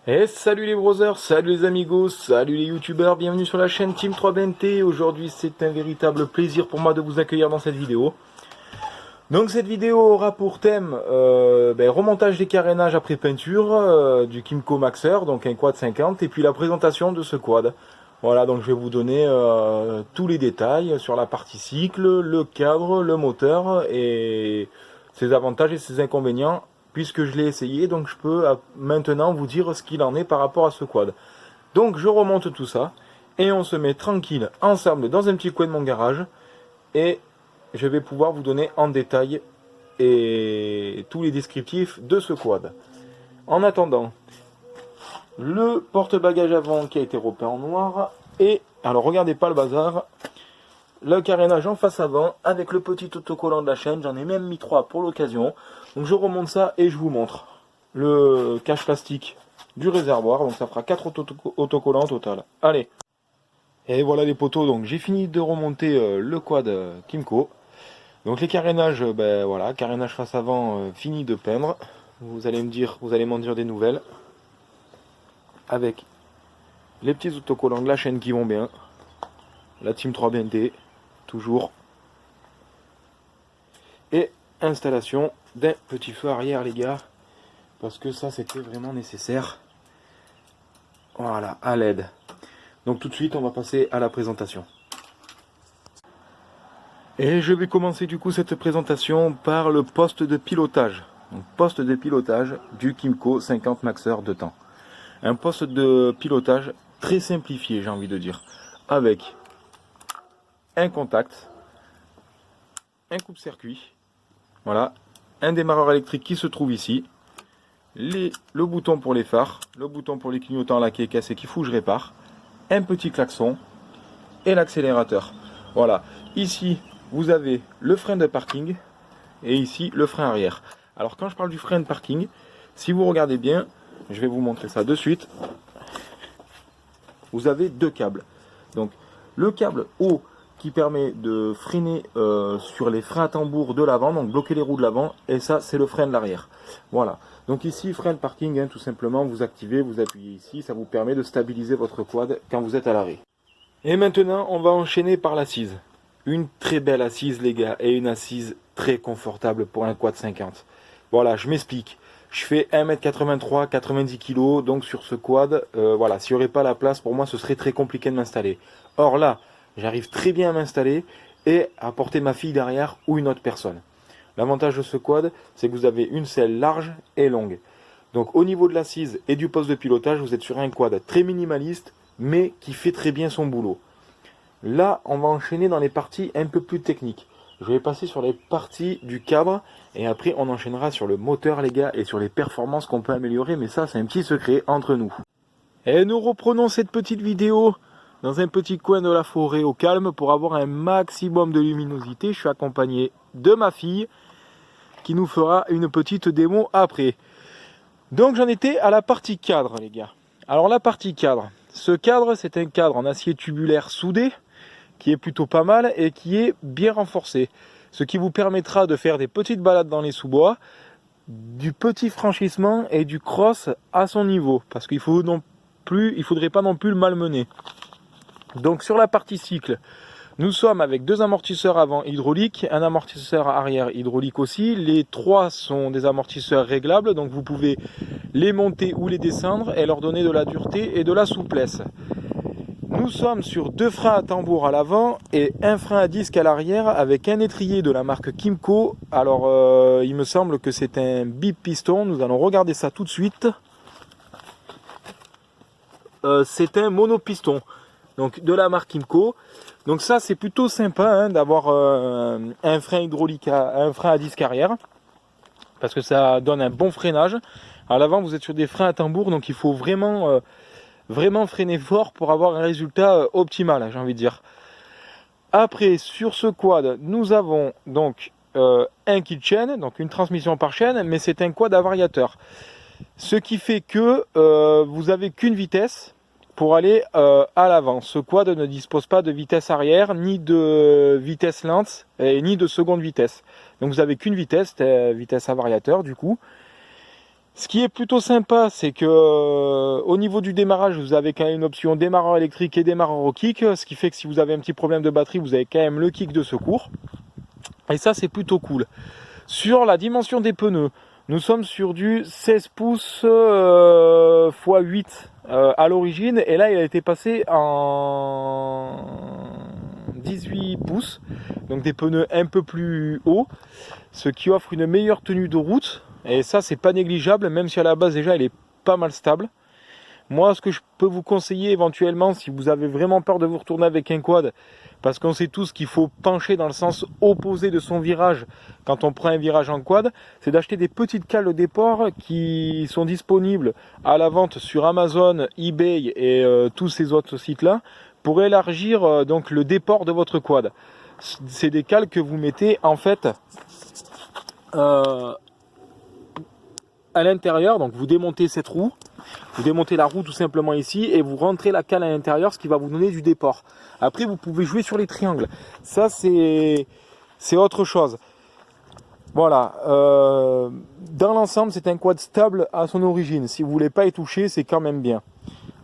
Et salut les brothers, salut les amigos, salut les youtubeurs, bienvenue sur la chaîne Team 3BNT. Aujourd'hui c'est un véritable plaisir pour moi de vous accueillir dans cette vidéo. Donc cette vidéo aura pour thème remontage des carénages après peinture du Kymco Maxer, donc un quad 50, et puis la présentation de ce quad. Voilà, donc je vais vous donner tous les détails sur la partie cycle, le cadre, le moteur et ses avantages et ses inconvénients, puisque je l'ai essayé, donc je peux maintenant vous dire ce qu'il en est par rapport à ce quad. Donc je remonte tout ça, et on se met tranquille ensemble dans un petit coin de mon garage, et je vais pouvoir vous donner en détail et tous les descriptifs de ce quad. En attendant, le porte-bagages avant qui a été repeint en noir, et alors regardez pas le bazar, le carénage en face avant avec le petit autocollant de la chaîne, j'en ai même mis 3 pour l'occasion. Donc je remonte ça et je vous montre le cache plastique du réservoir, donc ça fera 4 autocollants au total. Allez, et voilà les poteaux, donc j'ai fini de remonter le quad Kymco. Donc les carénages, voilà, carénage face avant fini de peindre. Vous allez m'en dire des nouvelles. Avec les petits autocollants de la chaîne qui vont bien. La Team 3BNT, toujours. Et installation d'un petit feu arrière les gars. Parce que ça c'était vraiment nécessaire. Voilà, à LED. Donc tout de suite on va passer à la présentation. Et je vais commencer du coup cette présentation par le poste de pilotage. Donc, poste de pilotage du Kymco 50 Maxer de temps. Un poste de pilotage très simplifié, j'ai envie de dire. Avec un contact, un coupe-circuit, voilà, un démarreur électrique qui se trouve ici, le bouton pour les phares, le bouton pour les clignotants là qui est cassé, qu'il faut que je répare, un petit klaxon et l'accélérateur. Voilà, ici vous avez le frein de parking et ici le frein arrière. Alors quand je parle du frein de parking, si vous regardez bien, je vais vous montrer ça de suite, vous avez deux câbles. Donc le câble haut qui permet de freiner sur les freins à tambour de l'avant, donc bloquer les roues de l'avant, et ça c'est le frein de l'arrière. Voilà, donc ici frein de parking, hein, tout simplement vous activez, vous appuyez ici, ça vous permet de stabiliser votre quad quand vous êtes à l'arrêt. Et maintenant on va enchaîner par l'assise. Une très belle assise les gars, et une assise très confortable pour un quad 50. Voilà, je m'explique. Je fais 1m83, 90 kg, donc sur ce quad, voilà, s'il n'y aurait pas la place, pour moi, ce serait très compliqué de m'installer. Or là, j'arrive très bien à m'installer et à porter ma fille derrière ou une autre personne. L'avantage de ce quad, c'est que vous avez une selle large et longue. Donc au niveau de l'assise et du poste de pilotage, vous êtes sur un quad très minimaliste, mais qui fait très bien son boulot. Là, on va enchaîner dans les parties un peu plus techniques. Je vais passer sur les parties du cadre et après on enchaînera sur le moteur les gars et sur les performances qu'on peut améliorer, mais ça c'est un petit secret entre nous. Et nous reprenons cette petite vidéo dans un petit coin de la forêt au calme pour avoir un maximum de luminosité. Je suis accompagné de ma fille qui nous fera une petite démo après. Donc j'en étais à la partie cadre les gars. Alors la partie cadre, ce cadre c'est un cadre en acier tubulaire soudé qui est plutôt pas mal et qui est bien renforcé. Ce qui vous permettra de faire des petites balades dans les sous-bois, du petit franchissement et du cross à son niveau. Parce qu'il faudrait pas non plus le malmener. Donc sur la partie cycle, nous sommes avec deux amortisseurs avant hydrauliques, un amortisseur arrière hydraulique aussi. Les trois sont des amortisseurs réglables, donc vous pouvez les monter ou les descendre et leur donner de la dureté et de la souplesse. Nous sommes sur deux freins à tambour à l'avant et un frein à disque à l'arrière avec un étrier de la marque Kymco. Alors il me semble que c'est un bip piston, nous allons regarder ça tout de suite. C'est un monopiston, donc de la marque Kymco. Donc ça c'est plutôt sympa hein, d'avoir un frein hydraulique, un frein à disque arrière. Parce que ça donne un bon freinage. À l'avant vous êtes sur des freins à tambour, donc il faut vraiment freiner fort pour avoir un résultat optimal, j'ai envie de dire. Après, sur ce quad, nous avons donc un kit chain, donc une transmission par chaîne, mais c'est un quad à variateur. Ce qui fait que vous avez qu'une vitesse pour aller à l'avant. Ce quad ne dispose pas de vitesse arrière, ni de vitesse lente, ni de seconde vitesse. Donc vous avez qu'une vitesse, vitesse à variateur du coup. Ce qui est plutôt sympa, c'est que au niveau du démarrage, vous avez quand même une option démarreur électrique et démarreur au kick, ce qui fait que si vous avez un petit problème de batterie, vous avez quand même le kick de secours. Et ça, c'est plutôt cool. Sur la dimension des pneus, nous sommes sur du 16 pouces x 8 à l'origine, et là il a été passé en 18 pouces, donc des pneus un peu plus hauts, ce qui offre une meilleure tenue de route, et ça c'est pas négligeable, même si à la base déjà elle est pas mal stable. Moi, ce que je peux vous conseiller éventuellement, si vous avez vraiment peur de vous retourner avec un quad, parce qu'on sait tous qu'il faut pencher dans le sens opposé de son virage quand on prend un virage en quad, c'est d'acheter des petites cales de déport qui sont disponibles à la vente sur Amazon, eBay et tous ces autres sites-là pour élargir donc le déport de votre quad. C'est des cales que vous mettez en fait à l'intérieur, donc vous démontez cette roue. Vous démontez la roue tout simplement ici et vous rentrez la cale à l'intérieur, ce qui va vous donner du déport. Après, vous pouvez jouer sur les triangles. Ça, c'est autre chose. Voilà. Dans l'ensemble, c'est un quad stable à son origine. Si vous ne voulez pas y toucher, c'est quand même bien.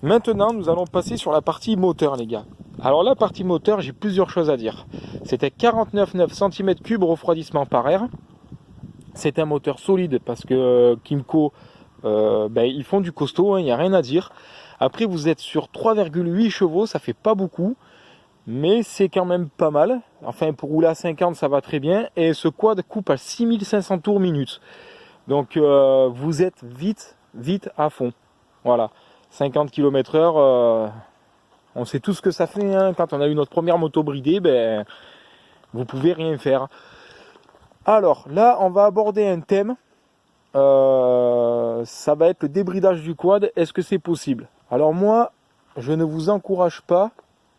Maintenant, nous allons passer sur la partie moteur, les gars. Alors, la partie moteur, j'ai plusieurs choses à dire. C'était 49,9 cm3 refroidissement par air. C'est un moteur solide parce que Kymco... ils font du costaud, il n'y a rien à dire. Après, vous êtes sur 3,8 chevaux, ça fait pas beaucoup, mais c'est quand même pas mal. Enfin, pour rouler à 50, ça va très bien. Et ce quad coupe à 6500 tours minute. Donc, vous êtes vite à fond. Voilà, 50 km/h, on sait tout ce que ça fait. Hein. Quand on a eu notre première moto bridée, vous pouvez rien faire. Alors, là, on va aborder un thème. Ça va être le débridage du quad. Est-ce que c'est possible? Alors moi, je ne vous encourage pas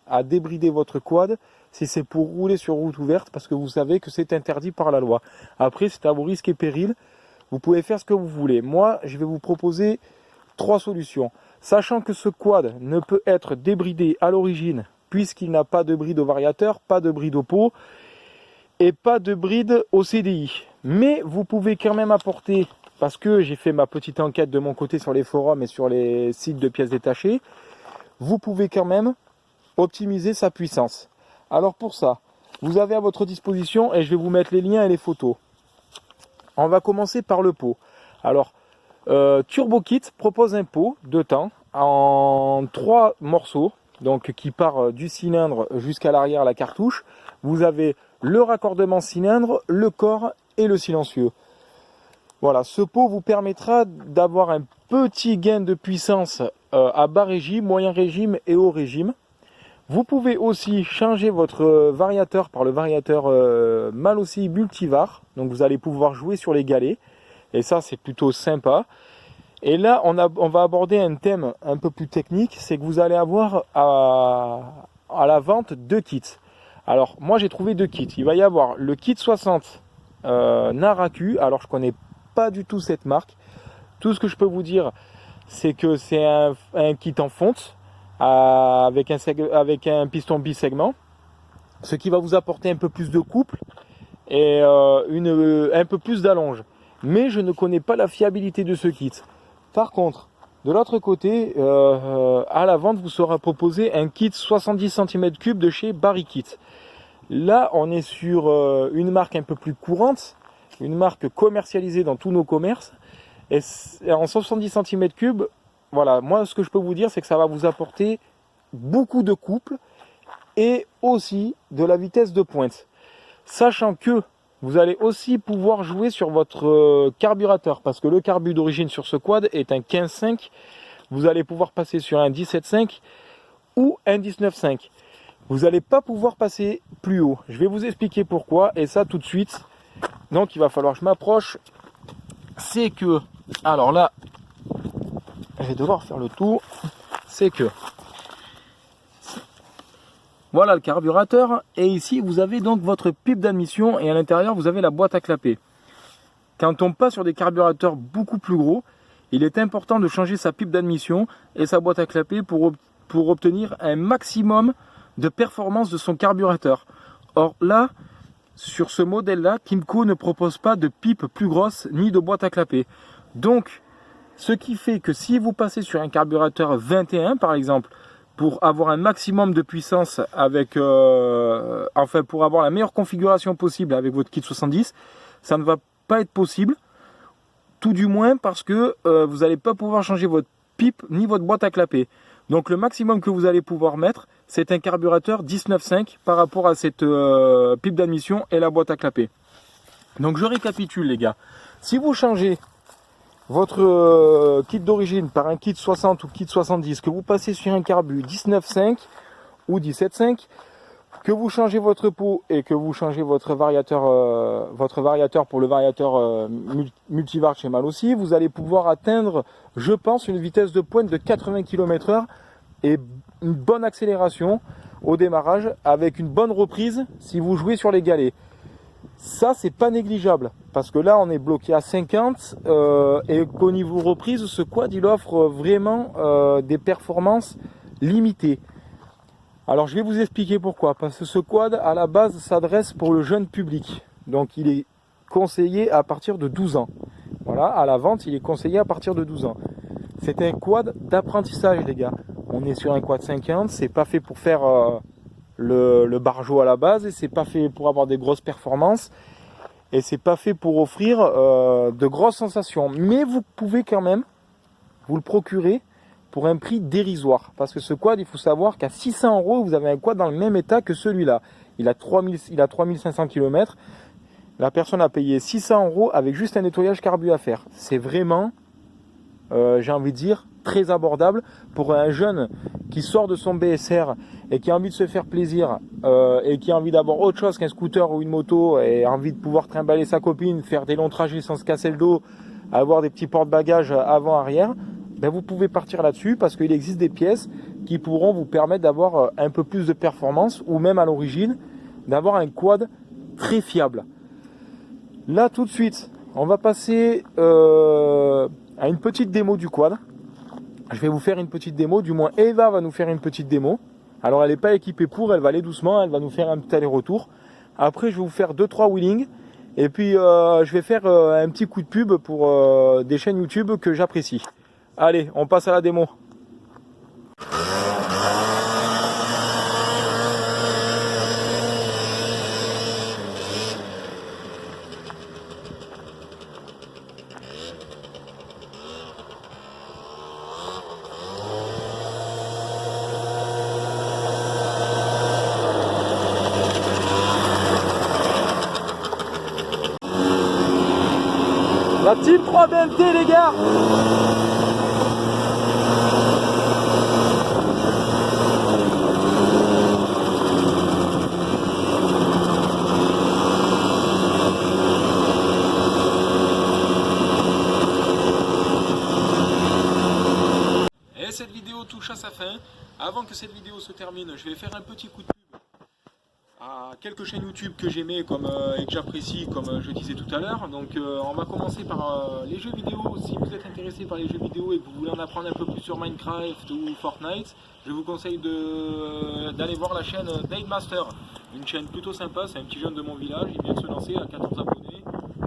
à débrider votre quad si c'est pour rouler sur route ouverte, parce que vous savez que c'est interdit par la loi. Après, c'est à vos risques et périls. Vous pouvez faire ce que vous voulez. Moi, je vais vous proposer 3 solutions. Sachant que ce quad ne peut être débridé à l'origine, puisqu'il n'a pas de bride au variateur, pas de bride au pot et pas de bride au CDI. Mais vous pouvez quand même apporter, parce que j'ai fait ma petite enquête de mon côté sur les forums et sur les sites de pièces détachées, vous pouvez quand même optimiser sa puissance. Alors pour ça, vous avez à votre disposition, et je vais vous mettre les liens et les photos. On va commencer par le pot. Alors, TurboKit propose un pot de temps en 3 morceaux, donc qui part du cylindre jusqu'à l'arrière, la cartouche. Vous avez le raccordement cylindre, le corps et le silencieux. Voilà, ce pot vous permettra d'avoir un petit gain de puissance à bas régime, moyen régime et haut régime. Vous pouvez aussi changer votre variateur par le variateur Malossi Multivar. Donc vous allez pouvoir jouer sur les galets. Et ça, c'est plutôt sympa. Et là, on va aborder un thème un peu plus technique. C'est que vous allez avoir à la vente 2 kits. Alors, moi, j'ai trouvé 2 kits. Il va y avoir le kit 60 Naraku. Alors, je connais pas du tout cette marque. Tout ce que je peux vous dire, c'est que c'est un kit en fonte avec un piston bisegment, ce qui va vous apporter un peu plus de couple et un peu plus d'allonge. Mais je ne connais pas la fiabilité de ce kit. Par contre, de l'autre côté, à la vente, vous sera proposé un kit 70 cm3 de chez Barrikit. Là, on est sur une marque un peu plus courante, une marque commercialisée dans tous nos commerces. Et en 70 cm3, voilà, moi ce que je peux vous dire, c'est que ça va vous apporter beaucoup de couple et aussi de la vitesse de pointe. Sachant que vous allez aussi pouvoir jouer sur votre carburateur, parce que le carbu d'origine sur ce quad est un 15.5. Vous allez pouvoir passer sur un 17.5 ou un 19.5. Vous n'allez pas pouvoir passer plus haut. Je vais vous expliquer pourquoi, et ça tout de suite. Donc il va falloir que je m'approche. C'est que, alors là, je vais devoir faire le tour. C'est que, voilà le carburateur, et ici vous avez donc votre pipe d'admission, et à l'intérieur vous avez la boîte à clapper. Quand on passe sur des carburateurs beaucoup plus gros, il est important de changer sa pipe d'admission et sa boîte à clapper pour obtenir un maximum de performance de son carburateur. Or là, sur ce modèle-là, Kymco ne propose pas de pipe plus grosse ni de boîte à clapper. Donc, Ce qui fait que si vous passez sur un carburateur 21 par exemple, pour avoir un maximum de puissance avec, enfin pour avoir la meilleure configuration possible avec votre kit 70, ça ne va pas être possible. Tout du moins parce que vous n'allez pas pouvoir changer votre pipe ni votre boîte à clapper. Donc le maximum que vous allez pouvoir mettre, c'est un carburateur 19.5 par rapport à cette pipe d'admission et la boîte à clapper. Donc je récapitule les gars. Si vous changez votre kit d'origine par un kit 60 ou kit 70, que vous passez sur un carbu 19.5 ou 17.5, que vous changez votre pot et que vous changez votre variateur pour le variateur multivart chez Mal aussi, vous allez pouvoir atteindre, je pense, une vitesse de pointe de 80 km/h et une bonne accélération au démarrage avec une bonne reprise si vous jouez sur les galets. Ça, c'est pas négligeable parce que là, on est bloqué à 50 et qu'au niveau reprise, ce quad, il offre vraiment des performances limitées. Alors, je vais vous expliquer pourquoi. Parce que ce quad, à la base, s'adresse pour le jeune public. Donc, il est conseillé à partir de 12 ans. Voilà, à la vente, il est conseillé à partir de 12 ans. C'est un quad d'apprentissage, les gars. On est sur un quad 50, c'est pas fait pour faire le barjo à la base, et c'est pas fait pour avoir des grosses performances, et c'est pas fait pour offrir de grosses sensations. Mais vous pouvez quand même vous le procurer pour un prix dérisoire. Parce que ce quad, il faut savoir qu'à 600 €, vous avez un quad dans le même état que celui-là. Il a 3500 km. La personne a payé 600 € avec juste un nettoyage carbu à faire. C'est vraiment, j'ai envie de dire, très abordable pour un jeune qui sort de son BSR et qui a envie de se faire plaisir et qui a envie d'avoir autre chose qu'un scooter ou une moto et a envie de pouvoir trimballer sa copine, faire des longs trajets sans se casser le dos, avoir des petits porte-bagages avant-arrière. Ben vous pouvez partir là-dessus parce qu'il existe des pièces qui pourront vous permettre d'avoir un peu plus de performance ou même à l'origine d'avoir un quad très fiable. Là tout de suite, on va passer à une petite démo du quad. Je vais vous faire une petite démo, du moins Eva va nous faire une petite démo. Alors elle n'est pas équipée pour, elle va aller doucement, elle va nous faire un petit aller-retour. Après je vais vous faire 2-3 wheelings. Et puis je vais faire un petit coup de pub pour des chaînes YouTube que j'apprécie. Allez, on passe à la démo. La Team 3 BMT les gars. Et cette vidéo touche à sa fin. Avant que cette vidéo se termine, je vais faire un petit coup de pub à quelques chaînes YouTube que j'aimais et que j'apprécie, comme je disais tout à l'heure. Donc on va commencer par les jeux vidéo. Si vous êtes intéressé par les jeux vidéo et que vous voulez en apprendre un peu plus sur Minecraft ou Fortnite, je vous conseille d'aller voir la chaîne Dademaster. Une chaîne plutôt sympa, c'est un petit jeune de mon village, il vient de se lancer à 14 abonnés.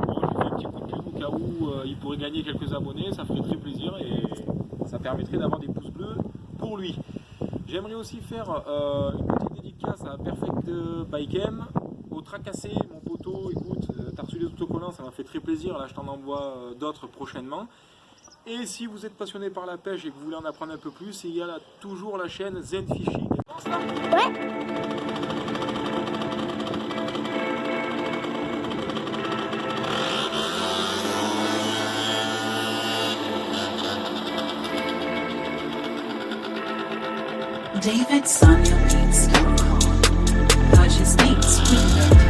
Bon, je lui fais un petit coup de pub au cas où il pourrait gagner quelques abonnés, ça ferait très plaisir et ça permettrait d'avoir des pouces bleus pour lui. J'aimerais aussi faire une petite dédicace à Perfect Bike M, au Tracassé, mon poteau. Écoute, t'as reçu des autocollants, ça m'a fait très plaisir. Là, je t'en envoie d'autres prochainement. Et si vous êtes passionné par la pêche et que vous voulez en apprendre un peu plus, il y a toujours la chaîne Zen Fishing. DavidSonyaBeats.com. Purchase beats with no